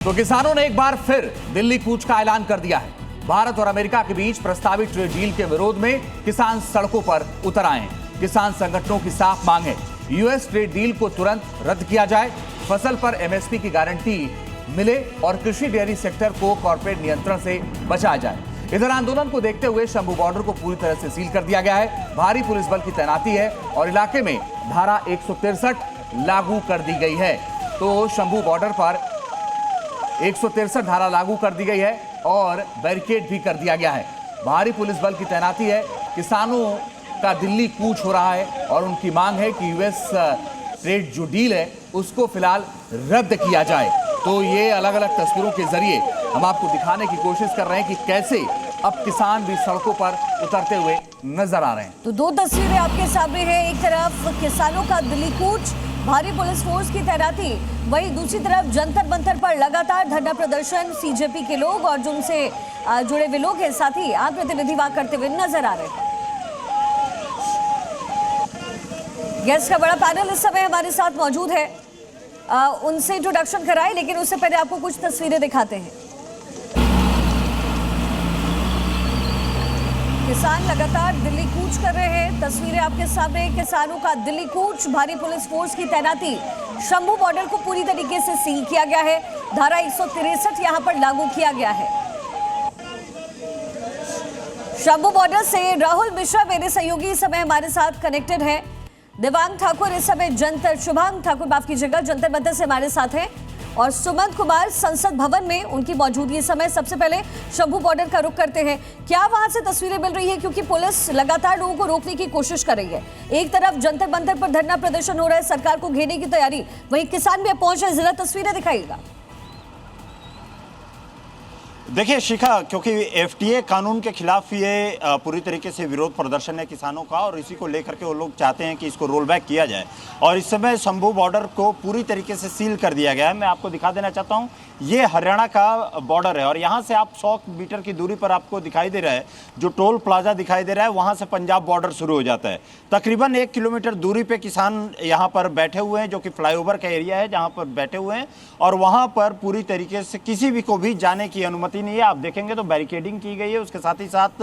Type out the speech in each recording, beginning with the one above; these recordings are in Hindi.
तो किसानों ने एक बार फिर दिल्ली कूच का ऐलान कर दिया है। भारत और अमेरिका के बीच प्रस्तावित ट्रेड डील के विरोध में किसान सड़कों पर उतर आए हैं। किसान संगठनों की साफ मांग है यूएस ट्रेड डील को तुरंत रद्द किया जाए, फसल पर एमएसपी की गारंटी मिले और कृषि डेयरी सेक्टर को कॉर्पोरेट नियंत्रण से बचाया जाए। इधर आंदोलन को देखते हुए शंभू बॉर्डर को पूरी तरह से सील कर दिया गया है। भारी पुलिस बल की तैनाती है और इलाके में धारा 163 लागू कर दी गई है। तो शंभू बॉर्डर पर 163 धारा लागू कर दी गई है और बैरिकेड भी कर दिया गया है। भारी पुलिस बल की तैनाती है। किसानों का दिल्ली कूच हो रहा है और उनकी मांग है कि यूएस ट्रेड जो डील है उसको फिलहाल रद्द किया जाए। तो ये अलग अलग तस्वीरों के जरिए हम आपको दिखाने की कोशिश कर रहे हैं कि कैसे अब किसान भी सड़कों पर उतरते हुए नजर आ रहे हैं। तो दो तस्वीरें आपके सामने हैं। एक तरफ किसानों का दिल्ली कूच, भारी पुलिस फोर्स की तैनाती, वहीं दूसरी तरफ जंतर मंतर पर लगातार धरना प्रदर्शन, सीजेपी के लोग और जो उनसे जुड़े हुए लोग हैं, साथ ही आप प्रतिनिधि वहां करते हुए नजर आ रहे हैं। गेस्ट का बड़ा पैनल इस समय हमारे साथ मौजूद है, उनसे इंट्रोडक्शन कराएं, लेकिन उससे पहले आपको कुछ तस्वीरें दिखाते हैं। किसान लगातार दिल्ली कूच कर रहे हैं। तस्वीरें आपके सामने, किसानों का दिल्ली कूच, भारी पुलिस फोर्स की तैनाती, शंभू बॉर्डर को पूरी तरीके से सील किया गया है। धारा 163 यहां पर लागू किया गया है। शंभू बॉर्डर से राहुल मिश्रा मेरे सहयोगी इस समय हमारे साथ कनेक्टेड है। दिवांग ठाकुर इस समय शुभांग ठाकुर माफ कीजिएगा जंतर मंतर से हमारे साथ हैं और सुमंत कुमार संसद भवन में उनकी मौजूदगी इस समय। सबसे पहले शंभू बॉर्डर का रुख करते हैं, क्या वहां से तस्वीरें मिल रही है? क्योंकि पुलिस लगातार लोगों को रोकने की कोशिश कर रही है। एक तरफ जंतर मंतर पर धरना प्रदर्शन हो रहा है, सरकार को घेरने की तैयारी, वहीं किसान भी पहुंच रहे। जरा तस्वीरें दिखाइएगा। देखिए शिखा, क्योंकि एफटीए कानून के खिलाफ ये पूरी तरीके से विरोध प्रदर्शन है किसानों का और इसी को लेकर के वो लोग चाहते हैं कि इसको रोल बैक किया जाए और इस समय शंभू बॉर्डर को पूरी तरीके से सील कर दिया गया है। मैं आपको दिखा देना चाहता हूँ, ये हरियाणा का बॉर्डर है और यहाँ से आप 100 मीटर की दूरी पर आपको दिखाई दे रहा है जो टोल प्लाजा दिखाई दे रहा है, वहाँ से पंजाब बॉर्डर शुरू हो जाता है। तकरीबन 1 किलोमीटर दूरी पे किसान यहाँ पर बैठे हुए हैं, जो कि फ्लाईओवर का एरिया है जहाँ पर बैठे हुए हैं और वहाँ पर पूरी तरीके से किसी भी को भी जाने की अनुमति नहीं है। आप देखेंगे तो बैरिकेडिंग की गई है, उसके साथ ही साथ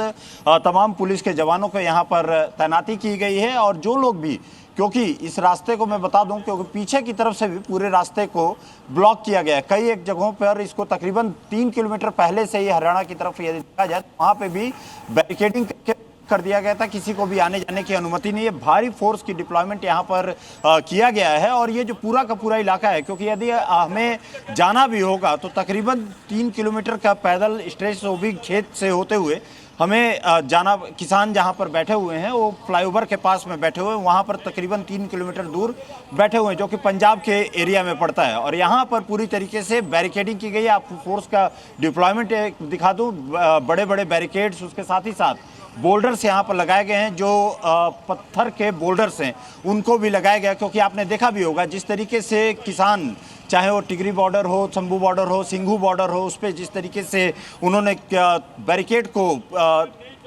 तमाम पुलिस के जवानों को यहाँ पर तैनाती की गई है और जो लोग भी, क्योंकि इस रास्ते को मैं बता दूं क्योंकि पीछे की तरफ से भी पूरे रास्ते को ब्लॉक किया गया है। कई एक जगहों पर इसको तकरीबन 3 किलोमीटर पहले से ही हरियाणा की तरफ यदि देखा जाए तो वहाँ पे भी बैरिकेडिंग कर दिया गया था, किसी को भी आने जाने की अनुमति नहीं है। भारी फोर्स की डिप्लॉयमेंट यहाँ पर किया गया है और ये जो पूरा का पूरा इलाका है, क्योंकि यदि हमें जाना भी होगा तो तकरीबन 3 किलोमीटर का पैदल स्ट्रेच वो भी खेत से होते हुए हमें जाना। किसान जहाँ पर बैठे हुए हैं वो फ्लाईओवर के पास में बैठे हुए हैं, वहाँ पर तकरीबन 3 किलोमीटर दूर बैठे हुए हैं जो कि पंजाब के एरिया में पड़ता है और यहाँ पर पूरी तरीके से बैरिकेडिंग की गई है। आपको फोर्स का डिप्लॉयमेंट दिखा दूँ, बड़े बड़े बैरिकेड्स, उसके साथ ही साथ बोल्डर्स यहाँ पर लगाए गए हैं, जो पत्थर के बोल्डर्स हैं उनको भी लगाया गया, क्योंकि आपने देखा भी होगा जिस तरीके से किसान, चाहे वो टिगरी बॉर्डर हो, शंभू बॉर्डर हो, सिंघू बॉर्डर हो, उस पर जिस तरीके से उन्होंने बैरिकेड को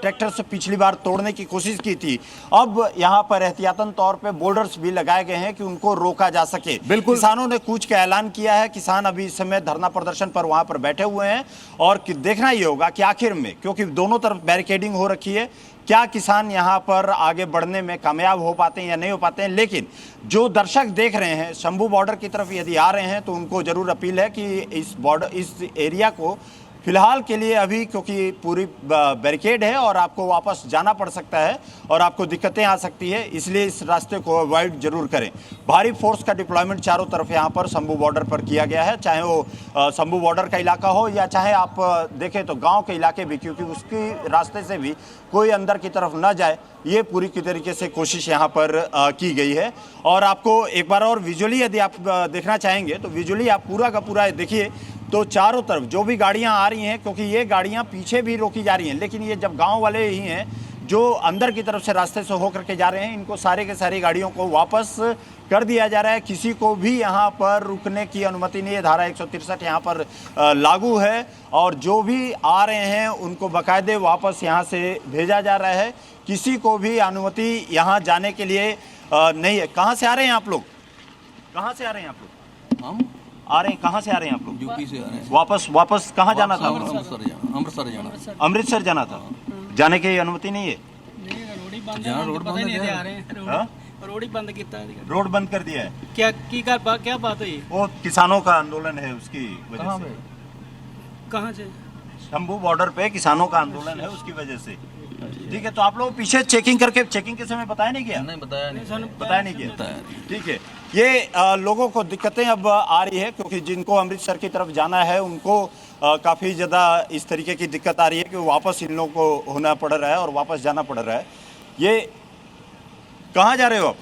ट्रैक्टर से पिछली बार तोड़ने की कोशिश की थी, अब यहाँ पर एहतियातन तौर पे बोल्डर्स भी लगाए गए हैं कि उनको रोका जा सके। बिल्कुल, किसानों ने कूच का ऐलान किया है। किसान अभी इस समय धरना प्रदर्शन पर वहाँ पर बैठे हुए हैं और देखना ये होगा कि आखिर में, क्योंकि दोनों तरफ बैरिकेडिंग हो रखी है, क्या किसान यहाँ पर आगे बढ़ने में कामयाब हो पाते हैं या नहीं हो पाते हैं। लेकिन जो दर्शक देख रहे हैं शंभू बॉर्डर की तरफ यदि आ रहे हैं तो उनको जरूर अपील है कि इस एरिया को फिलहाल के लिए अभी, क्योंकि पूरी बैरिकेड है और आपको वापस जाना पड़ सकता है और आपको दिक्कतें आ सकती है, इसलिए इस रास्ते को अवॉइड जरूर करें। भारी फोर्स का डिप्लॉयमेंट चारों तरफ यहाँ पर शंभू बॉर्डर पर किया गया है, चाहे वो शंभू बॉर्डर का इलाका हो या चाहे आप देखें तो गांव के इलाके भी, क्योंकि उसके रास्ते से भी कोई अंदर की तरफ ना जाए, ये पूरी की तरीके से कोशिश यहाँ पर की गई है। और आपको एक बार और विजुअली यदि आप देखना चाहेंगे तो विजुअली आप पूरा का पूरा देखिए तो चारों तरफ जो भी गाड़ियां आ रही हैं, क्योंकि ये गाड़ियां पीछे भी रोकी जा रही हैं, लेकिन ये जब गांव वाले ही हैं जो अंदर की तरफ से रास्ते से होकर के जा रहे हैं, इनको सारे के सारी गाड़ियों को वापस कर दिया जा रहा है। किसी को भी यहाँ पर रुकने की अनुमति नहीं है। धारा 163 यहाँ पर लागू है और जो भी आ रहे हैं उनको बाकायदे वापस यहाँ से भेजा जा रहा है। किसी को भी अनुमति यहाँ जाने के लिए नहीं है। कहाँ से आ रहे हैं आप लोग? कहाँ से आ रहे हैं आप लोग? आ रहे हैं, कहाँ से आ रहे हैं आप लोग? यूपी से आ रहे हैं। वापस कहाँ जाना था? अमृतसर जाना। अमृतसर जाना था। जाने की अनुमति नहीं है? जहाँ रोड बंद हाँ? रोड ही बंद किया है। रोड बंद कर दिया है। क्या बात हुई? वो किसानों का आंदोलन है, उसकी वजह से। कहाँ से? शंभू बॉर्डर पे किसानों का आंदोलन है, उसकी वजह से। ठीक है, तो आप लोग पीछे चेकिंग के समय बताया नहीं किया? नहीं बताया नहीं। बताया नहीं किया। ठीक है, ये लोगों को दिक्कतें अब आ रही है, क्योंकि जिनको अमृतसर की तरफ जाना है उनको काफ़ी ज़्यादा इस तरीके की दिक्कत आ रही है कि वापस इन लोगों को होना पड़ रहा है और वापस जाना पड़ रहा है। ये कहाँ जा रहे हो आप?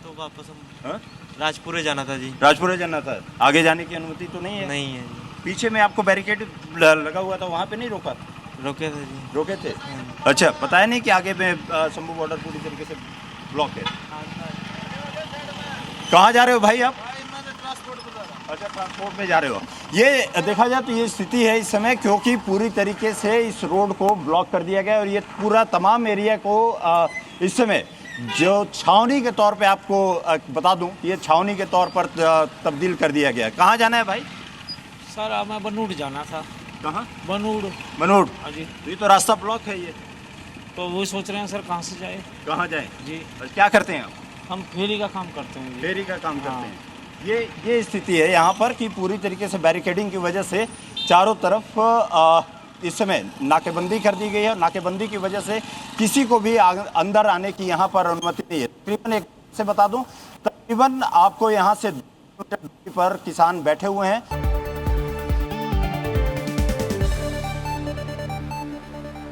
तो वापस हम हाँ? राजपुरे जाना था जी। राजपुरे जाना था। आगे जाने की अनुमति तो नहीं है? नहीं है जी। पीछे में आपको बैरिकेड लगा हुआ था, वहाँ पे नहीं रोका? रोके थे जी। रोके थे। अच्छा, बताया नहीं कि आगे में शंभू बॉर्डर पूरी तरीके से ब्लॉक है? कहाँ जा रहे हो भाई आप? अच्छा, ट्रांसपोर्ट में जा रहे हो। ये देखा जाए तो ये स्थिति है इस समय, क्योंकि पूरी तरीके से इस रोड को ब्लॉक कर दिया गया और ये पूरा तमाम एरिया को इस समय जो छावनी के तौर पे आपको बता दूं, ये छावनी के तौर पर तब्दील कर दिया गया है। कहाँ जाना है भाई? सर हमें बनूड़ जाना था। कहाँ? बनूड़। मनोड़? हाँ जी। ये तो रास्ता ब्लॉक है ये। तो वही सोच रहे हैं सर कहाँ से जाए। कहाँ जाए जी। और क्या करते हैं आप? हम फेरी का काम करते हैं जी। फेरी का काम करते हैं। ये स्थिति है यहाँ पर कि पूरी तरीके से बैरिकेडिंग की वजह से चारों तरफ इस समय नाकेबंदी कर दी गई है। नाकेबंदी की वजह से किसी को भी अंदर आने की यहाँ पर अनुमति नहीं है। तकरीबन एक से बता दूं, तकरीबन आपको यहाँ से 2 किलोमीटर दूरी पर किसान बैठे हुए हैं।